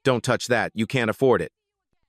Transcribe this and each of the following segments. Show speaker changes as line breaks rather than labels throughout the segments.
Don't touch that, you can't afford it.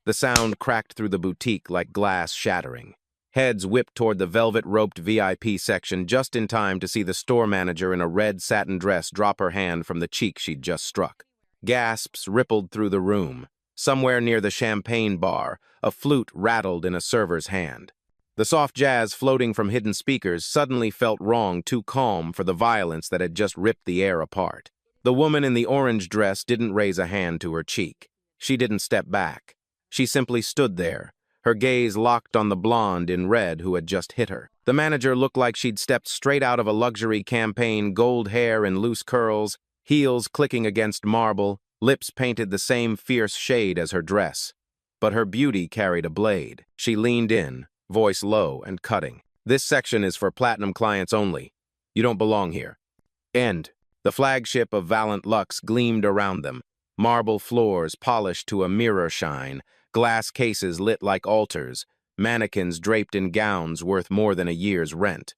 The sound cracked through the boutique like glass shattering. Heads whipped toward the velvet-roped VIP section just in time to see the store manager in a red satin dress drop her hand from the cheek she'd just struck. Gasps rippled through the room. Somewhere near the champagne bar, a flute rattled in a server's hand. The soft jazz floating from hidden speakers suddenly felt wrong, too calm for the violence that had just ripped the air apart. The woman in the orange dress didn't raise a hand to her cheek. She didn't step back. She simply stood there, her gaze locked on the blonde in red who had just hit her. The manager looked like she'd stepped straight out of a luxury campaign, gold hair in loose curls, heels clicking against marble, lips painted the same fierce shade as her dress. But her beauty carried a blade. She leaned in, voice low and cutting. This section is for platinum clients only. You don't belong here. End. The flagship of Valiant Luxe gleamed around them. Marble floors polished to a mirror shine, glass cases lit like altars, mannequins draped in gowns worth more than a year's rent.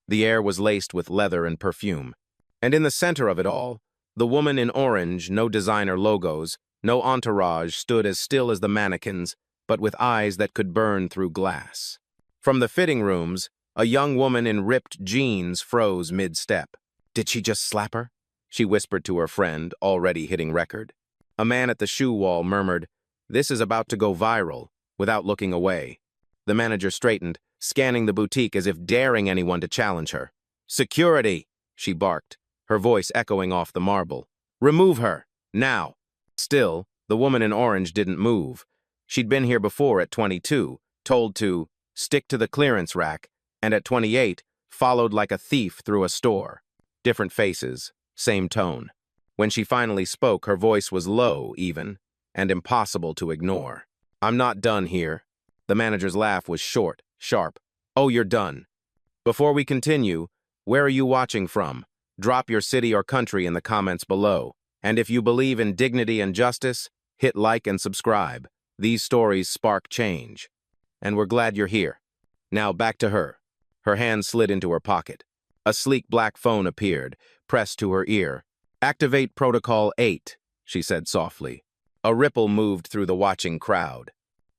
The air was laced with leather and perfume. And in the center of it all, the woman in orange, no designer logos, no entourage, stood as still as the mannequins, but with eyes that could burn through glass. From the fitting rooms, a young woman in ripped jeans froze mid-step. Did she just slap her? She whispered to her friend, already hitting record. A man at the shoe wall murmured, "This is about to go viral," without looking away. The manager straightened, scanning the boutique as if daring anyone to challenge her. "Security!" she barked, her voice echoing off the marble. "Remove her! Now!" Still, the woman in orange didn't move. She'd been here before at 22, told to stick to the clearance rack, and at 28, followed like a thief through a store. Different faces, same tone. When she finally spoke, her voice was low, even, and impossible to ignore. "I'm not done here." The manager's laugh was short, sharp. "Oh, you're done. Before we continue, where are you watching from? Drop your city or country in the comments below. And if you believe in dignity and justice, hit like and subscribe. These stories spark change. And we're glad you're here." Now back to her. Her hand slid into her pocket. A sleek black phone appeared, pressed to her ear. "Activate Protocol 8, she said softly. A ripple moved through the watching crowd.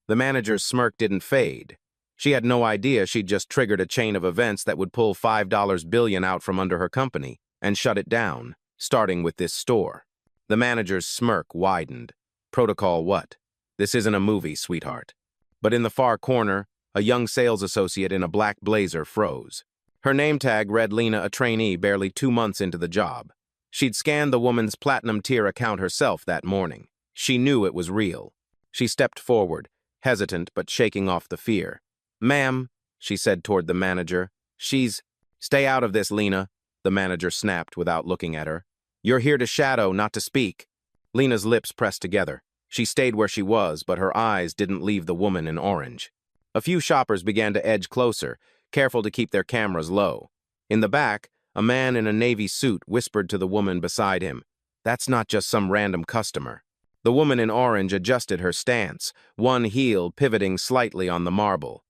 The manager's smirk didn't fade. She had no idea she'd just triggered a chain of events that would pull $5 billion out from under her company and shut it down, starting with this store. The manager's smirk widened. "Protocol what? This isn't a movie, sweetheart." But in the far corner, a young sales associate in a black blazer froze. Her name tag read Lena, a trainee barely 2 months into the job. She'd scanned the woman's platinum tier account herself that morning. She knew it was real. She stepped forward, hesitant but shaking off the fear. "Ma'am," she said toward the manager, "Stay out of this, Lena," the manager snapped without looking at her. "You're here to shadow, not to speak." Lena's lips pressed together. She stayed where she was, but her eyes didn't leave the woman in orange. A few shoppers began to edge closer, careful to keep their cameras low. In the back, a man in a navy suit whispered to the woman beside him, "That's not just some random customer." The woman in orange adjusted her stance, one heel pivoting slightly on the marble.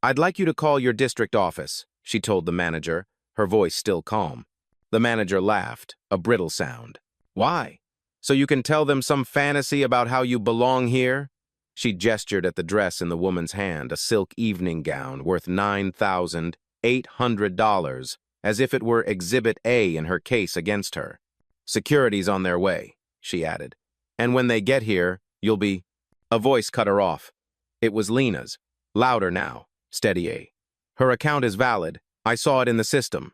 "I'd like you to call your district office," she told the manager, her voice still calm. The manager laughed, a brittle sound. "Why? So you can tell them some fantasy about how you belong here?" She gestured at the dress in the woman's hand, a silk evening gown worth $9,800, as if it were Exhibit A in her case against her. "Security's on their way," she added. "And when they get here, you'll be—" A voice cut her off. It was Lena's. Louder now, steady. "Her account is valid. I saw it in the system."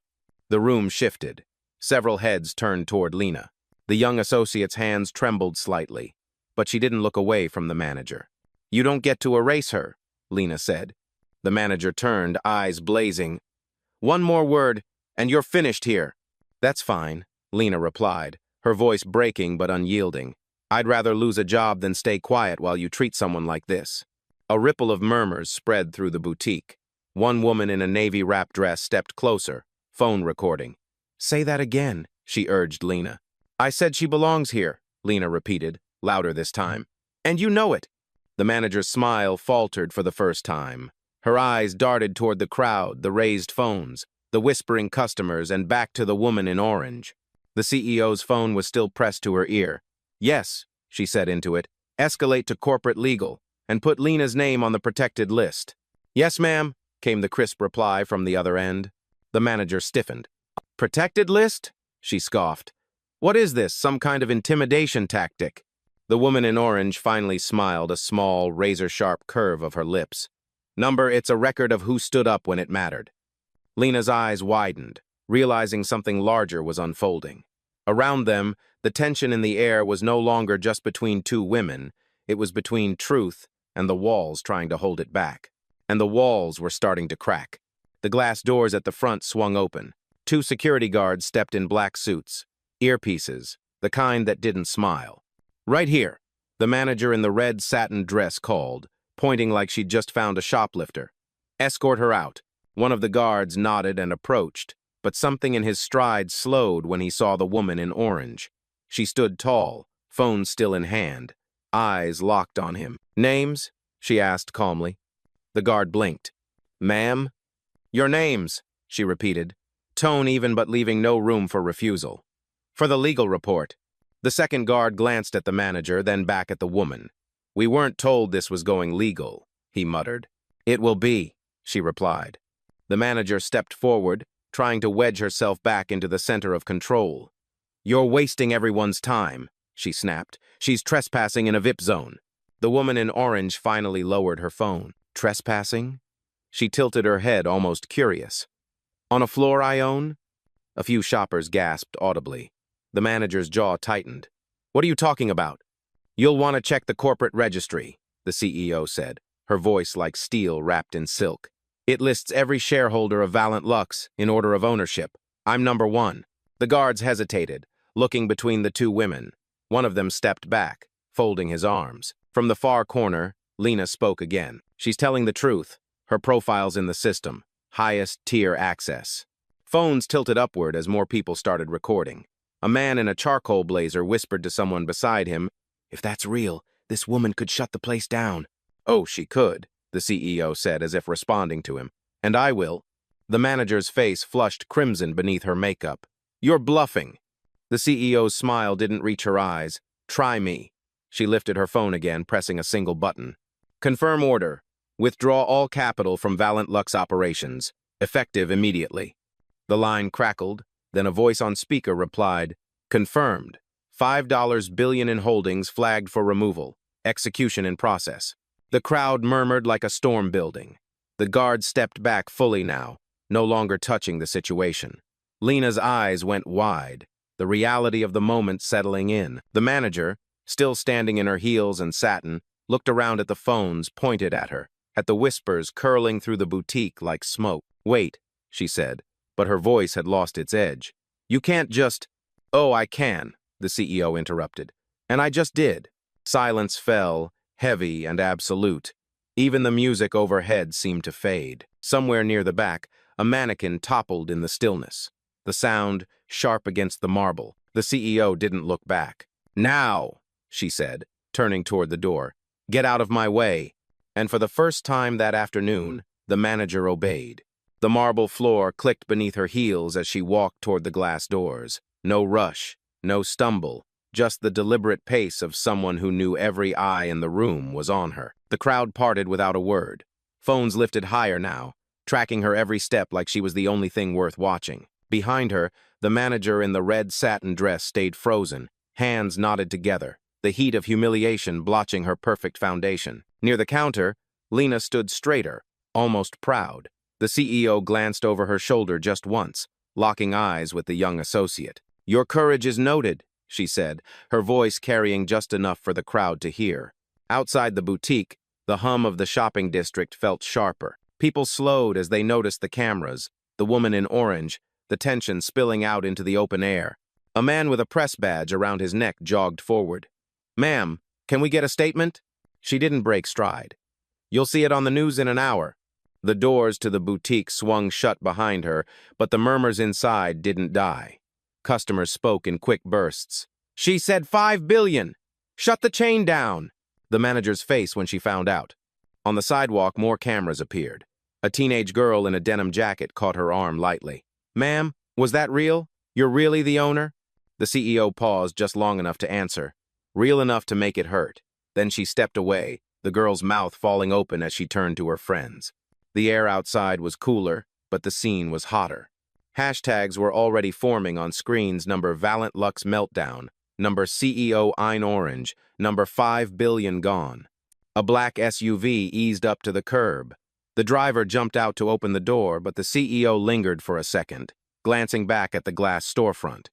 The room shifted. Several heads turned toward Lena. The young associate's hands trembled slightly, but she didn't look away from the manager. "You don't get to erase her," Lena said. The manager turned, eyes blazing. "One more word, and you're finished here." "That's fine," Lena replied, her voice breaking but unyielding. "I'd rather lose a job than stay quiet while you treat someone like this." A ripple of murmurs spread through the boutique. One woman in a navy wrap dress stepped closer, phone recording. "Say that again," she urged Lena. "I said she belongs here," Lena repeated, louder this time. "And you know it." The manager's smile faltered for the first time. Her eyes darted toward the crowd, the raised phones, the whispering customers, and back to the woman in orange. The CEO's phone was still pressed to her ear. "Yes," she said into it. Escalate to corporate legal, and put Lena's name on the protected list. Yes, ma'am, came the crisp reply from the other end. The manager stiffened. Protected list? She scoffed. What is this, some kind of intimidation tactic? The woman in orange finally smiled, a small, razor-sharp curve of her lips. Number, it's a record of who stood up when it mattered. Lena's eyes widened, realizing something larger was unfolding. Around them, the tension in the air was no longer just between two women, it was between truth and the walls trying to hold it back. And the walls were starting to crack. The glass doors at the front swung open. 2 security guards stepped in black suits, earpieces, the kind that didn't smile. Right here, the manager in the red satin dress called, pointing like she'd just found a shoplifter. Escort her out. One of the guards nodded and approached, but something in his stride slowed when he saw the woman in orange. She stood tall, phone still in hand, eyes locked on him. Names? She asked calmly. The guard blinked. Ma'am? Your names, she repeated, tone even but leaving no room for refusal. For the legal report. The second guard glanced at the manager, then back at the woman. We weren't told this was going legal, he muttered. It will be, she replied. The manager stepped forward, trying to wedge herself back into the center of control. You're wasting everyone's time, she snapped. She's trespassing in a VIP zone. The woman in orange finally lowered her phone. Trespassing? She tilted her head, almost curious. On a floor I own? A few shoppers gasped audibly. The manager's jaw tightened. What are you talking about? You'll want to check the corporate registry, the CEO said, her voice like steel wrapped in silk. It lists every shareholder of Valiant Lux in order of ownership. I'm number 1. The guards hesitated, looking between the 2 women. One of them stepped back, folding his arms. From the far corner, Lena spoke again. She's telling the truth. Her profile's in the system. Highest tier access. Phones tilted upward as more people started recording. A man in a charcoal blazer whispered to someone beside him, If that's real, this woman could shut the place down. Oh, she could, the CEO said as if responding to him. And I will. The manager's face flushed crimson beneath her makeup. You're bluffing. The CEO's smile didn't reach her eyes. Try me. She lifted her phone again, pressing a single button. Confirm order. Withdraw all capital from Valiant Lux operations. Effective immediately. The line crackled, then a voice on speaker replied, Confirmed. $5 billion in holdings flagged for removal. Execution in process. The crowd murmured like a storm building. The guard stepped back fully now, no longer touching the situation. Lena's eyes went wide, the reality of the moment settling in. The manager, still standing in her heels and satin, looked around at the phones pointed at her, at the whispers curling through the boutique like smoke. Wait, she said, but her voice had lost its edge. You can't just... Oh, I can, the CEO interrupted. And I just did. Silence fell, heavy and absolute. Even the music overhead seemed to fade. Somewhere near the back, a mannequin toppled in the stillness. The sound, sharp against the marble. The CEO didn't look back. Now, she said, turning toward the door. Get out of my way. And for the first time that afternoon, the manager obeyed. The marble floor clicked beneath her heels as she walked toward the glass doors. No rush, no stumble, just the deliberate pace of someone who knew every eye in the room was on her. The crowd parted without a word. Phones lifted higher now, tracking her every step like she was the only thing worth watching. Behind her, the manager in the red satin dress stayed frozen, hands knotted together, the heat of humiliation blotching her perfect foundation. Near the counter, Lena stood straighter, almost proud. The CEO glanced over her shoulder just once, locking eyes with the young associate. Your courage is noted, she said, her voice carrying just enough for the crowd to hear. Outside the boutique, the hum of the shopping district felt sharper. People slowed as they noticed the cameras, the woman in orange, the tension spilling out into the open air. A man with a press badge around his neck jogged forward. Ma'am, can we get a statement? She didn't break stride. You'll see it on the news in an hour. The doors to the boutique swung shut behind her, but the murmurs inside didn't die. Customers spoke in quick bursts. She said $5 billion! Shut the chain down! The manager's face when she found out. On the sidewalk, more cameras appeared. A teenage girl in a denim jacket caught her arm lightly. Ma'am, was that real? You're really the owner? The CEO paused just long enough to answer. real enough to make it hurt. Then she stepped away, the girl's mouth falling open as she turned to her friends. The air outside was cooler, but the scene was hotter. Hashtags were already forming on screens: number Valent Lux Meltdown, number CEO Ein Orange, number 5 billion gone. A black SUV eased up to the curb. The driver jumped out to open the door, but the CEO lingered for a second, glancing back at the glass storefront.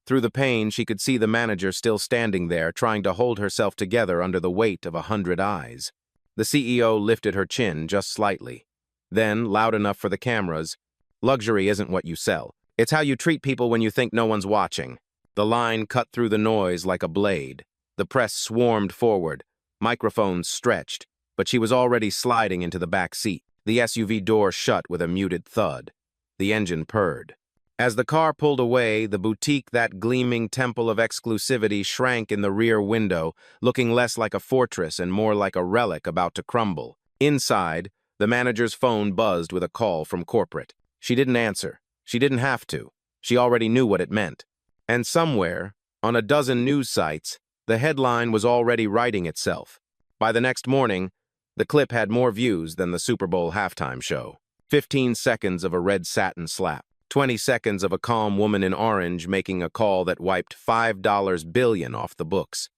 Through the pane, she could see the manager still standing there, trying to hold herself together under the weight of 100 eyes. The CEO lifted her chin just slightly. Then, loud enough for the cameras, "Luxury isn't what you sell. It's how you treat people when you think no one's watching." The line cut through the noise like a blade. The press swarmed forward, microphones stretched, but she was already sliding into the back seat. The SUV door shut with a muted thud. The engine purred. As the car pulled away, the boutique, that gleaming temple of exclusivity, shrank in the rear window, looking less like a fortress and more like a relic about to crumble. Inside, the manager's phone buzzed with a call from corporate. She didn't answer. She didn't have to. She already knew what it meant. And somewhere, on a dozen news sites, the headline was already writing itself. By the next morning, the clip had more views than the Super Bowl halftime show. 15 seconds of a red satin slap. 20 seconds of a calm woman in orange making a call that wiped $5 billion off the books.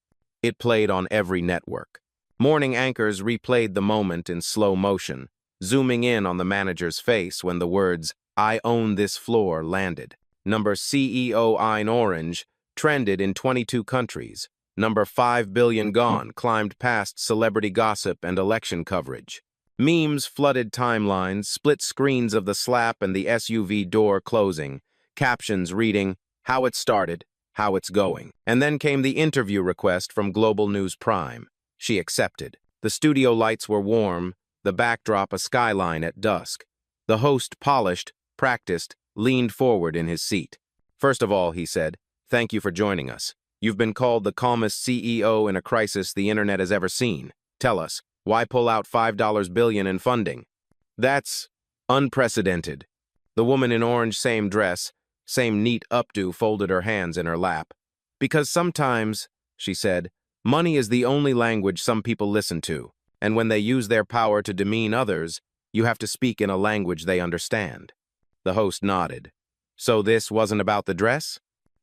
It played on every network. Morning anchors replayed the moment in slow motion, zooming in on the manager's face when the words, "I own this floor," landed. Number CEO Ein Orange trended in 22 countries. Number 5 billion gone climbed past celebrity gossip and election coverage. Memes flooded timelines, split screens of the slap and the SUV door closing, captions reading, "How it started, how it's going." And then came the interview request from Global News Prime. She accepted. The studio lights were warm, the backdrop a skyline at dusk. The host, polished, practiced, leaned forward in his seat. "First of all," he said, "thank you for joining us. You've been called the calmest CEO in a crisis the internet has ever seen. Tell us, why pull out $5 billion in funding?" "That's unprecedented." The woman in orange, same dress, same neat updo, folded her hands in her lap. "Because sometimes," she said, "money is the only language some people listen to, and when they use their power to demean others, you have to speak in a language they understand." The host nodded. "So this wasn't about the dress?"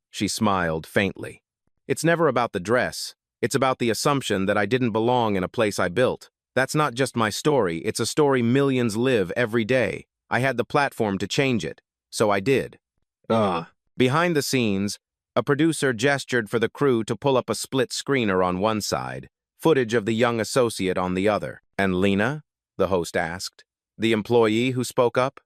She smiled faintly. "It's never about the dress. It's about the assumption that I didn't belong in a place I built. That's not just my story, it's a story millions live every day. I had the platform to change it, so I did." Behind the scenes, a producer gestured for the crew to pull up a split screener on one side, footage of the young associate on the other. "And Lena?" the host asked. "The employee who spoke up?"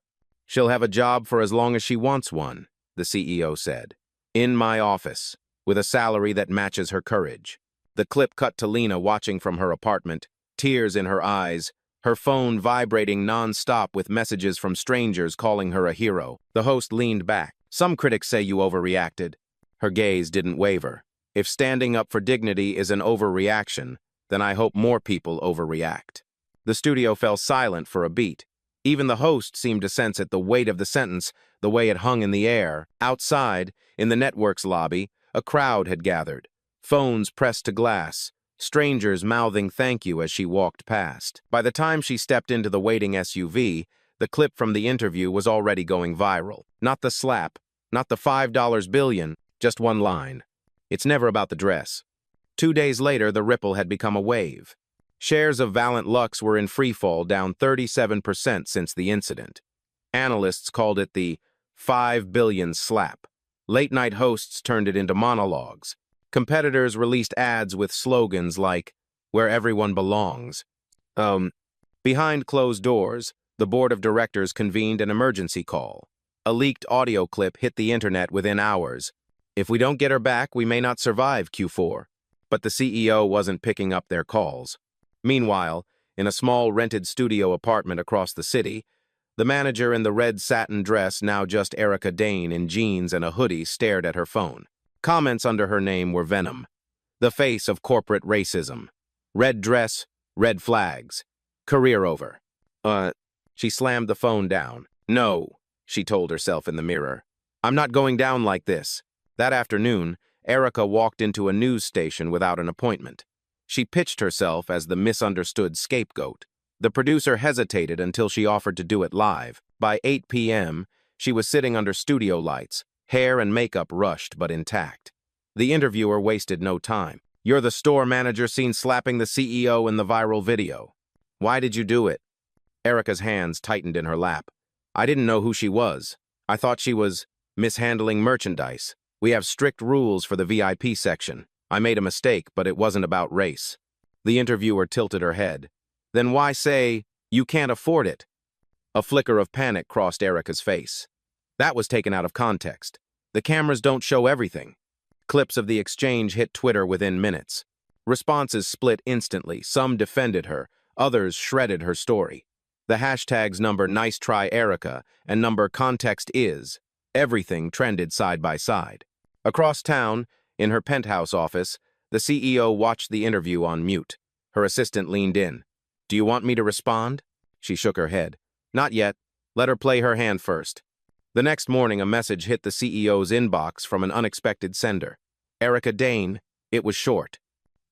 "She'll have a job for as long as she wants one," the CEO said. "In my office, with a salary that matches her courage." The clip cut to Lena watching from her apartment, tears in her eyes, her phone vibrating non-stop with messages from strangers calling her a hero. The host leaned back. "Some critics say you overreacted." Her gaze didn't waver. "If standing up for dignity is an overreaction, then I hope more people overreact." The studio fell silent for a beat. Even the host seemed to sense it, the weight of the sentence, the way it hung in the air. Outside, in the network's lobby, a crowd had gathered, phones pressed to glass, strangers mouthing thank you as she walked past. By the time she stepped into the waiting SUV, the clip from the interview was already going viral. Not the slap, not the $5 billion, just one line. "It's never about the dress." 2 days later, the ripple had become a wave. Shares of Valent Lux were in freefall, down 37% since the incident. Analysts called it the 5 billion slap. Late-night hosts turned it into monologues. Competitors released ads with slogans like, "Where everyone belongs." Behind closed doors, the board of directors convened an emergency call. A leaked audio clip hit the internet within hours. "If we don't get her back, we may not survive Q4. But the CEO wasn't picking up their calls. Meanwhile, in a small rented studio apartment across the city, the manager in the red satin dress, now just Erica Dane in jeans and a hoodie, stared at her phone. Comments under her name were venom. The face of corporate racism. Red dress, red flags. Career over. She slammed the phone down. "No," she told herself in the mirror. "I'm not going down like this." That afternoon, Erica walked into a news station without an appointment. She pitched herself as the misunderstood scapegoat. The producer hesitated until she offered to do it live. By 8 p.m., she was sitting under studio lights, hair and makeup rushed but intact. The interviewer wasted no time. "You're the store manager seen slapping the CEO in the viral video. Why did you do it?" Erica's hands tightened in her lap. "I didn't know who she was. I thought she was mishandling merchandise. We have strict rules for the VIP section. I made a mistake, but it wasn't about race." The interviewer tilted her head. "Then why say, you can't afford it?" A flicker of panic crossed Erica's face. That was taken out of context. The cameras don't show everything. Clips of the exchange hit Twitter within minutes. Responses split instantly. Some defended her, others shredded her story. The hashtags number "Nice Try Erica" and number "Context Is" everything trended side by side. Across town, in her penthouse office, the CEO watched the interview on mute. Her assistant leaned in. "Do you want me to respond?" She shook her head. "Not yet. Let her play her hand first." The next morning, a message hit the CEO's inbox from an unexpected sender. "Erica Dane." It was short.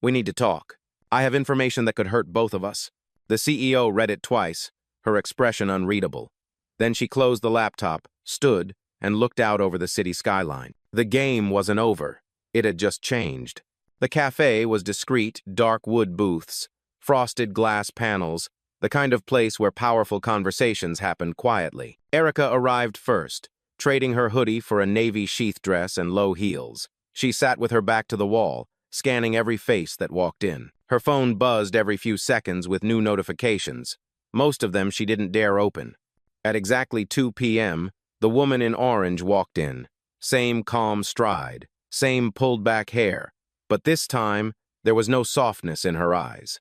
"We need to talk. I have information that could hurt both of us." The CEO read it twice, her expression unreadable. Then she closed the laptop, stood, and looked out over the city skyline. The game wasn't over. It had just changed. The cafe was discreet, dark wood booths, frosted glass panels, the kind of place where powerful conversations happened quietly. Erica arrived first, trading her hoodie for a navy sheath dress and low heels. She sat with her back to the wall, scanning every face that walked in. Her phone buzzed every few seconds with new notifications. Most of them she didn't dare open. At exactly 2 p.m., the woman in orange walked in. Same calm stride, same pulled-back hair, but this time there was no softness in her eyes.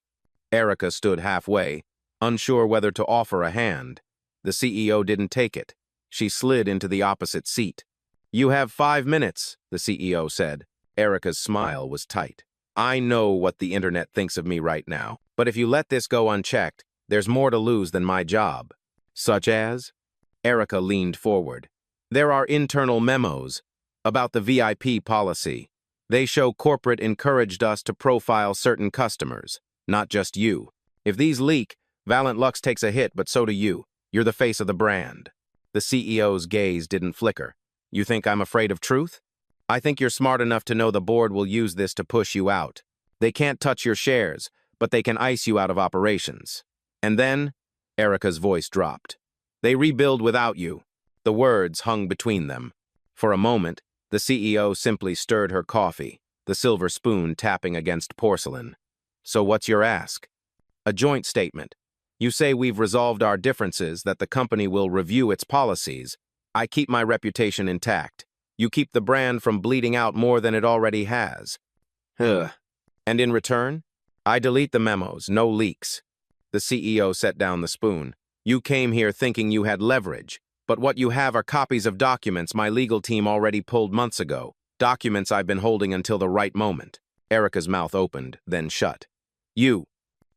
Erica stood halfway, unsure whether to offer a hand. The CEO didn't take it. She slid into the opposite seat. "You have 5 minutes," the CEO said. Erica's smile was tight. "I know what the internet thinks of me right now, but if you let this go unchecked, there's more to lose than my job." "Such as?" Erica leaned forward. "There are internal memos about the VIP policy. They show corporate encouraged us to profile certain customers, not just you. If these leak, Valiant Lux takes a hit, but so do you. You're the face of the brand." The CEO's gaze didn't flicker. "You think I'm afraid of truth? I think you're smart enough to know the board will use this to push you out. They can't touch your shares, but they can ice you out of operations. And then," Erica's voice dropped, "they rebuild without you." The words hung between them. For a moment, the CEO simply stirred her coffee, the silver spoon tapping against porcelain. "So what's your ask?" "A joint statement. You say we've resolved our differences, that the company will review its policies. I keep my reputation intact. You keep the brand from bleeding out more than it already has." "Ugh. And in return?" "I delete the memos, no leaks." The CEO set down the spoon. "You came here thinking you had leverage, but what you have are copies of documents my legal team already pulled months ago. Documents I've been holding until the right moment." Erica's mouth opened, then shut.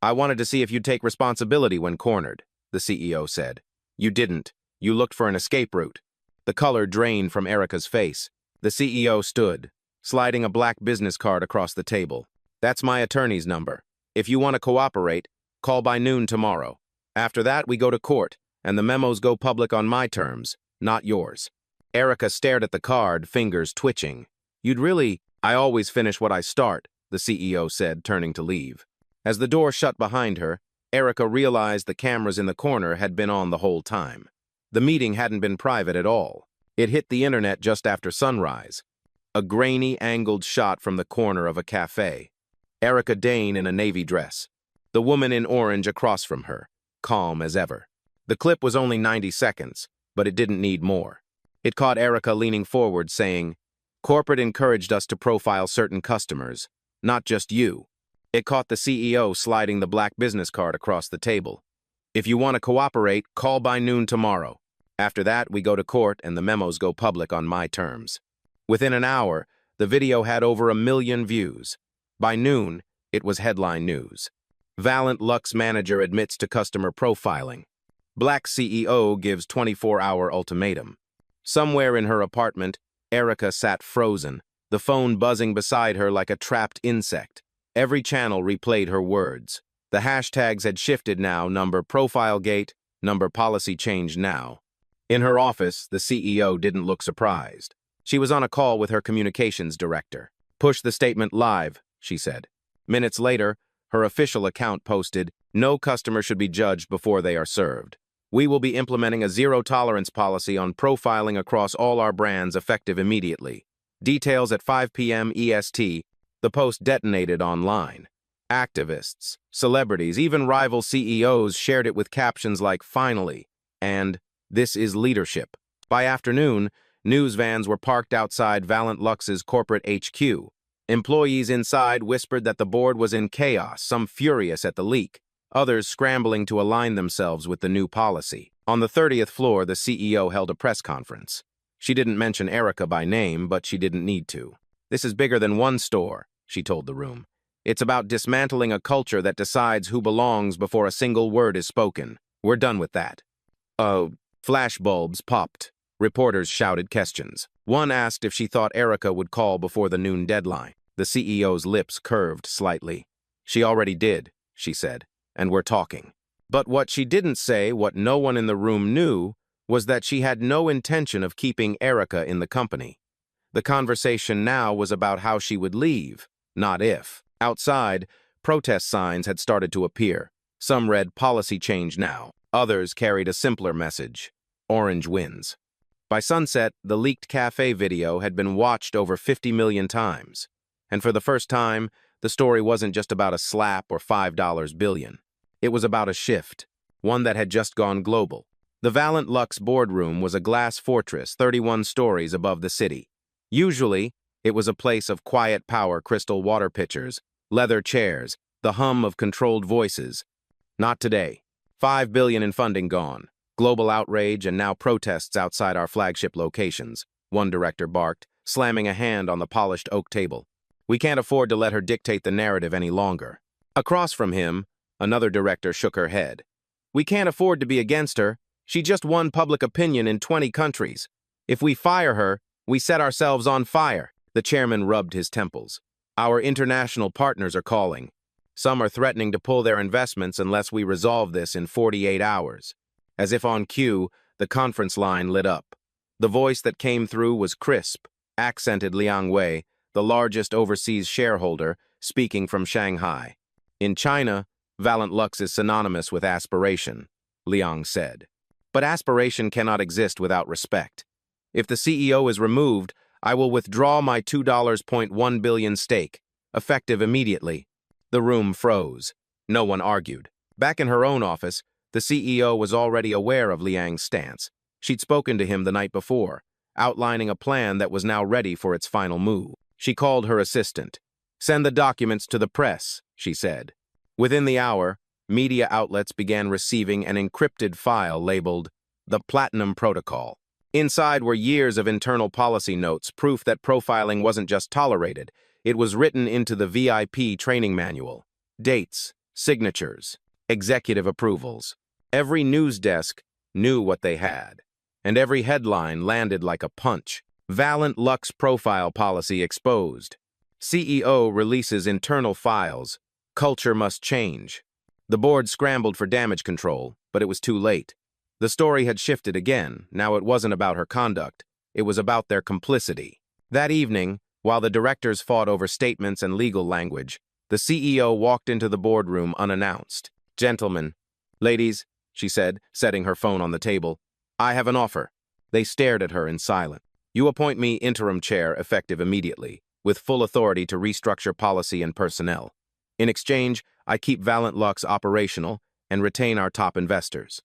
I wanted to see if you'd take responsibility when cornered," the CEO said. "You didn't. You looked for an escape route." The color drained from Erica's face. The CEO stood, sliding a black business card across the table. "That's my attorney's number. If you want to cooperate, call by noon tomorrow. After that, we go to court, and the memos go public on my terms, not yours." Erica stared at the card, fingers twitching. "I always finish what I start," the CEO said, turning to leave. As the door shut behind her, Erica realized the cameras in the corner had been on the whole time. The meeting hadn't been private at all. It hit the internet just after sunrise. A grainy, angled shot from the corner of a cafe. Erica Dane in a navy dress. The woman in orange across from her, calm as ever. The clip was only 90 seconds, but it didn't need more. It caught Erica leaning forward, saying, "Corporate encouraged us to profile certain customers, not just you." It caught the CEO sliding the black business card across the table. "If you want to cooperate, call by noon tomorrow. After that, we go to court and the memos go public on my terms." Within an hour, the video had over 1 million views. By noon, it was headline news. Valiant Lux manager admits to customer profiling. Black CEO gives 24-hour ultimatum. Somewhere in her apartment, Erica sat frozen, the phone buzzing beside her like a trapped insect. Every channel replayed her words. The hashtags had shifted now, number profilegate, number policy change now. In her office, the CEO didn't look surprised. She was on a call with her communications director. "Push the statement live," she said. Minutes later, her official account posted, "No customer should be judged before they are served. We will be implementing a zero-tolerance policy on profiling across all our brands effective immediately. Details at 5 p.m. EST." The post detonated online. Activists, celebrities, even rival CEOs shared it with captions like "Finally" and "This is leadership." By afternoon, news vans were parked outside Valent Lux's corporate HQ. Employees inside whispered that the board was in chaos, some furious at the leak, others scrambling to align themselves with the new policy. On the 30th floor, the CEO held a press conference. She didn't mention Erica by name, but she didn't need to. "This is bigger than one store," she told the room. "It's about dismantling a culture that decides who belongs before a single word is spoken. We're done with that." Flashbulbs popped. Reporters shouted questions. One asked if she thought Erica would call before the noon deadline. The CEO's lips curved slightly. "She already did," she said, "and we're talking." But what she didn't say, what no one in the room knew, was that she had no intention of keeping Erica in the company. The conversation now was about how she would leave, not if. Outside, protest signs had started to appear. Some read "Policy change now." Others carried a simpler message: "Orange wins." By sunset, the leaked cafe video had been watched over 50 million times. And for the first time, the story wasn't just about a slap or $5 billion. It was about a shift, one that had just gone global. The Valent Lux boardroom was a glass fortress 31 stories above the city. Usually, it was a place of quiet power, crystal water pitchers, leather chairs, the hum of controlled voices. Not today. $5 billion in funding gone. Global outrage and now protests outside our flagship locations, one director barked, slamming a hand on the polished oak table. "We can't afford to let her dictate the narrative any longer." Across from him, another director shook her head. "We can't afford to be against her. She just won public opinion in 20 countries. If we fire her, we set ourselves on fire." The chairman rubbed his temples. "Our international partners are calling. Some are threatening to pull their investments unless we resolve this in 48 hours. As if on cue, the conference line lit up. The voice that came through was crisp, accented Liang Wei, the largest overseas shareholder, speaking from Shanghai. "In China, Valent Lux is synonymous with aspiration," Liang said. "But aspiration cannot exist without respect. If the CEO is removed, I will withdraw my $2.1 billion stake, effective immediately." The room froze. No one argued. Back in her own office, the CEO was already aware of Liang's stance. She'd spoken to him the night before, outlining a plan that was now ready for its final move. She called her assistant. "Send the documents to the press," she said. Within the hour, media outlets began receiving an encrypted file labeled "The Platinum Protocol." Inside were years of internal policy notes, proof that profiling wasn't just tolerated, it was written into the VIP training manual. Dates, signatures, executive approvals. Every news desk knew what they had, and every headline landed like a punch. Valent Lux profile policy exposed. CEO releases internal files. Culture must change. The board scrambled for damage control, but it was too late. The story had shifted again. Now it wasn't about her conduct. It was about their complicity. That evening, while the directors fought over statements and legal language, the CEO walked into the boardroom unannounced. "Gentlemen, ladies," she said, setting her phone on the table, "I have an offer." They stared at her in silence. "You appoint me interim chair effective immediately, with full authority to restructure policy and personnel. In exchange, I keep Valent Lux operational and retain our top investors."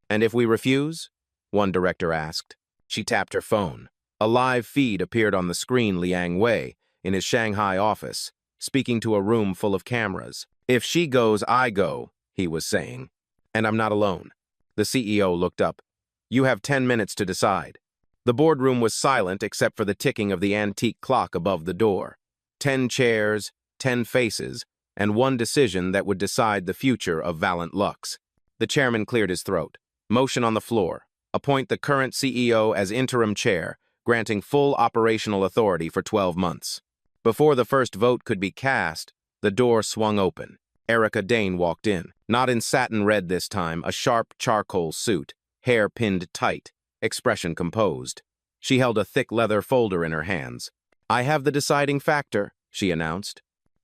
"And if we refuse?" one director asked. She tapped her phone. A live feed appeared on the screen. Liang Wei, in his Shanghai office, speaking to a room full of cameras. "If she goes, I go," he was saying. "And I'm not alone." The CEO looked up. "You have 10 minutes to decide." The boardroom was silent except for the ticking of the antique clock above the door. 10 chairs, 10 faces, and one decision that would decide the future of Valent Lux. The chairman cleared his throat. "Motion on the floor. Appoint the current CEO as interim chair, granting full operational authority for 12 months. Before the first vote could be cast, the door swung open. Erica Dane walked in, not in satin red this time, a sharp charcoal suit, hair pinned tight, expression composed. She held a thick leather folder in her hands. "I have the deciding factor," she announced.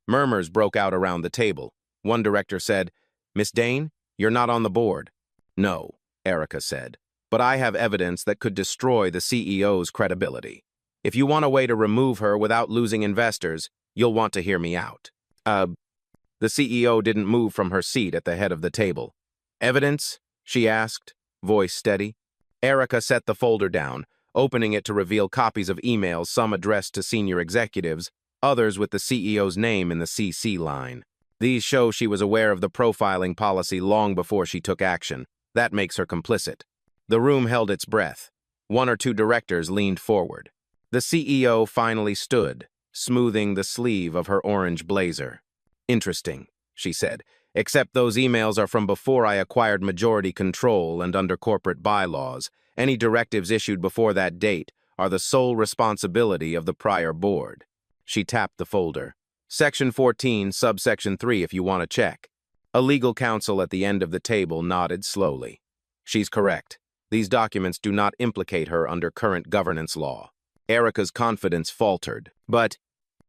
Murmurs broke out around the table. One director said, "Miss Dane, you're not on the board." "No," Erica said, "but I have evidence that could destroy the CEO's credibility. If you want a way to remove her without losing investors, you'll want to hear me out." The CEO didn't move from her seat at the head of the table. "Evidence?" she asked, voice steady. Erica set the folder down, opening it to reveal copies of emails, some addressed to senior executives, others with the CEO's name in the CC line. These show she was aware of the profiling policy long before she took action. That makes her complicit. The room held its breath. One or two directors leaned forward. The CEO finally stood, smoothing the sleeve of her orange blazer. "Interesting," she said, "except those emails are from before I acquired majority control and under corporate bylaws. Any directives issued before that date are the sole responsibility of the prior board." She tapped the folder. "Section 14, subsection 3 if you want to check." A legal counsel at the end of the table nodded slowly. "She's correct. These documents do not implicate her under current governance law." Erica's confidence faltered.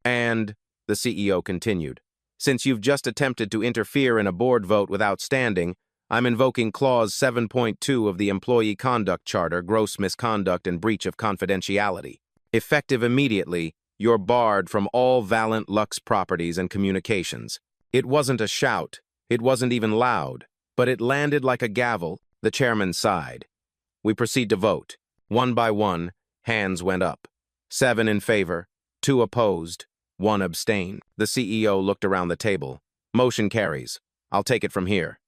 And, the CEO continued, "since you've just attempted to interfere in a board vote without standing, I'm invoking Clause 7.2 of the Employee Conduct Charter, gross misconduct and breach of confidentiality. Effective immediately, you're barred from all Valent Lux properties and communications." It wasn't a shout. It wasn't even loud. But it landed like a gavel. The chairman sighed. "We proceed to vote." One by one, hands went up. 7 in favor, 2 opposed, 1 abstained. The CEO looked around the table. "Motion carries. I'll take it from here."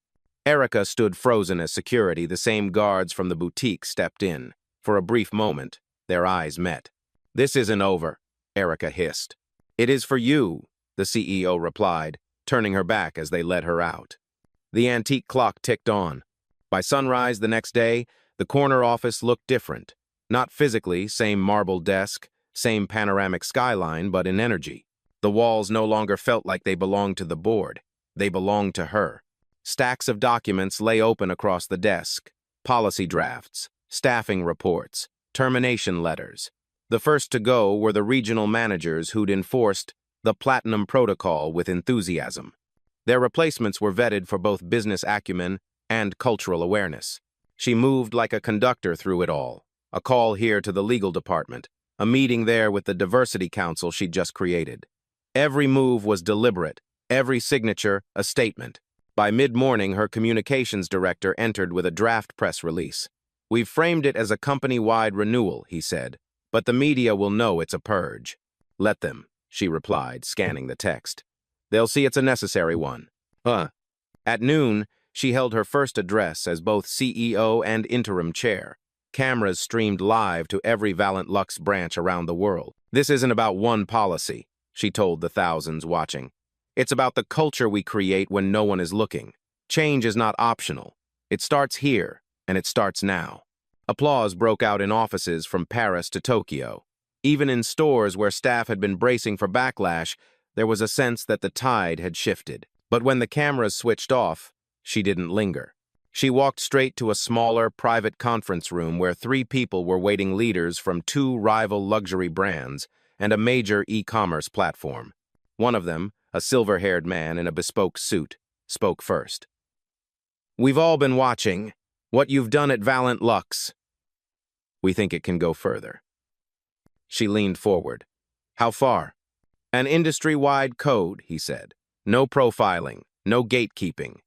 Erica stood frozen as security. The same guards from the boutique stepped in. For a brief moment, their eyes met. "This isn't over," Erica hissed. "It is for you," the CEO replied, turning her back as they led her out. The antique clock ticked on. By sunrise the next day, the corner office looked different. Not physically, same marble desk, same panoramic skyline, but in energy. The walls no longer felt like they belonged to the board. They belonged to her. Stacks of documents lay open across the desk. Policy drafts, staffing reports, termination letters. The first to go were the regional managers who'd enforced the Platinum Protocol with enthusiasm. Their replacements were vetted for both business acumen and cultural awareness. She moved like a conductor through it all. A call here to the legal department, a meeting there with the diversity council she'd just created. Every move was deliberate, every signature a statement. By mid-morning, her communications director entered with a draft press release. "We've framed it as a company-wide renewal," he said, "but the media will know it's a purge." "Let them," she replied, scanning the text. "They'll see it's a necessary one." At noon, she held her first address as both CEO and interim chair. Cameras streamed live to every Valent Lux branch around the world. "This isn't about one policy," she told the thousands watching. "It's about the culture we create when no one is looking. Change is not optional. It starts here, and it starts now." Applause broke out in offices from Paris to Tokyo. Even in stores where staff had been bracing for backlash, there was a sense that the tide had shifted. But when the cameras switched off, she didn't linger. She walked straight to a smaller, private conference room where 3 people were waiting, leaders from 2 rival luxury brands and a major e-commerce platform. One of them, a silver-haired man in a bespoke suit, spoke first. "We've all been watching what you've done at Valent Lux. We think it can go further." She leaned forward. "How far?" "An industry-wide code," he said. "No profiling, no gatekeeping.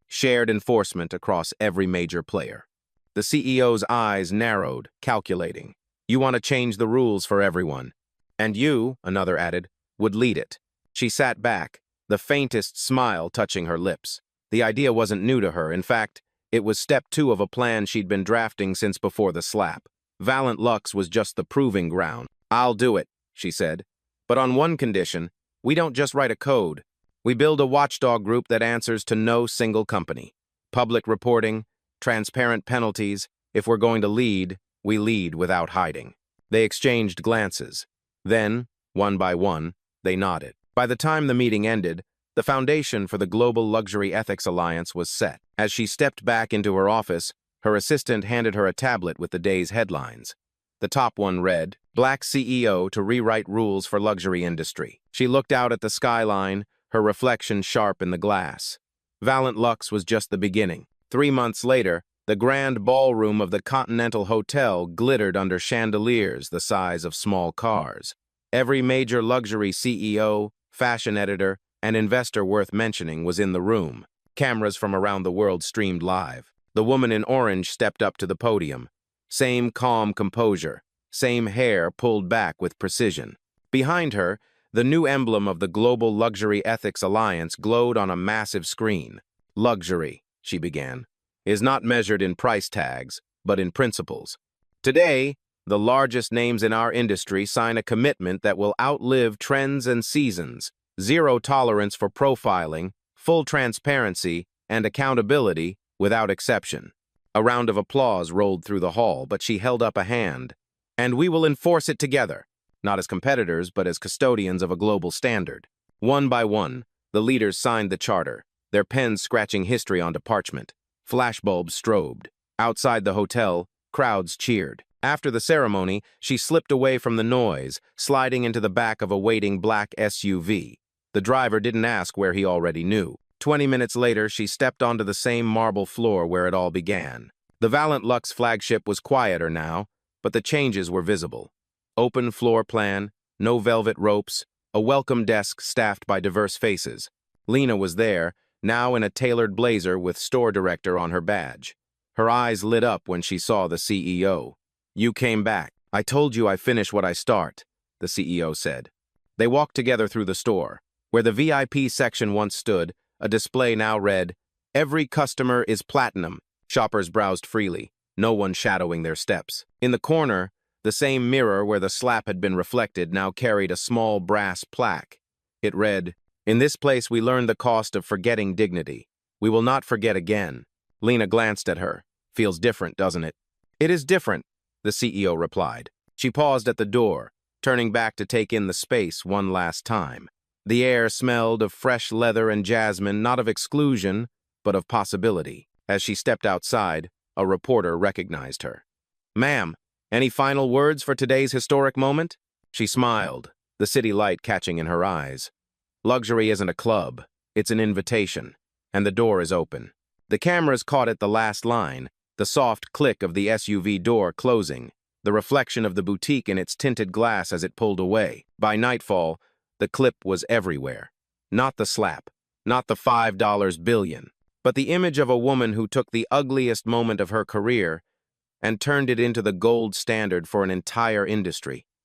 Shared enforcement across every major player." The CEO's eyes narrowed, calculating. "You want to change the rules for everyone. And you," another added, "would lead it." She sat back, the faintest smile touching her lips. The idea wasn't new to her. In fact, it was step 2 of a plan she'd been drafting since before the slap. Valent Lux was just the proving ground. "I'll do it," she said. "But on one condition, we don't just write a code. We build a watchdog group that answers to no single company. Public reporting, transparent penalties. If we're going to lead, we lead without hiding." They exchanged glances. Then, one by one, they nodded. By the time the meeting ended, the foundation for the Global Luxury Ethics Alliance was set. As she stepped back into her office, her assistant handed her a tablet with the day's headlines. The top one read, "Black CEO to rewrite rules for luxury industry." She looked out at the skyline, her reflection sharp in the glass. Valiant Luxe was just the beginning. 3 months later, the grand ballroom of the Continental Hotel glittered under chandeliers the size of small cars. Every major luxury CEO, fashion editor, and investor worth mentioning was in the room. Cameras from around the world streamed live. The woman in orange stepped up to the podium. Same calm composure, same hair pulled back with precision. Behind her, the new emblem of the Global Luxury Ethics Alliance glowed on a massive screen. "Luxury," she began, "is not measured in price tags, but in principles. Today, the largest names in our industry sign a commitment that will outlive trends and seasons. Zero tolerance for profiling, full transparency, and accountability without exception." A round of applause rolled through the hall, but she held up a hand. "And we will enforce it together, not as competitors, but as custodians of a global standard." One by one, the leaders signed the charter, their pens scratching history onto parchment. Flashbulbs strobed. Outside the hotel, crowds cheered. After the ceremony, she slipped away from the noise, sliding into the back of a waiting black SUV. The driver didn't ask where he already knew. 20 minutes later, she stepped onto the same marble floor where it all began. The Valiant Luxe flagship was quieter now, but the changes were visible. Open floor plan, no velvet ropes, a welcome desk staffed by diverse faces. Lena was there, now in a tailored blazer with store director on her badge. Her eyes lit up when she saw the CEO. "You came back. I told you I finish what I start," the CEO said. They walked together through the store. Where the VIP section once stood, a display now read, "Every customer is platinum." Shoppers browsed freely, no one shadowing their steps. In the corner, the same mirror where the slap had been reflected now carried a small brass plaque. It read, "In this place we learn the cost of forgetting dignity. We will not forget again." Lena glanced at her. "Feels different, doesn't it?" "It is different," the CEO replied. She paused at the door, turning back to take in the space one last time. The air smelled of fresh leather and jasmine, not of exclusion, but of possibility. As she stepped outside, a reporter recognized her. "Ma'am, any final words for today's historic moment?" She smiled, the city light catching in her eyes. "Luxury isn't a club, it's an invitation, and the door is open." The cameras caught at the last line, the soft click of the SUV door closing, the reflection of the boutique in its tinted glass as it pulled away. By nightfall, the clip was everywhere. Not the slap, not the $5 billion, but the image of a woman who took the ugliest moment of her career and turned it into the gold standard for an entire industry.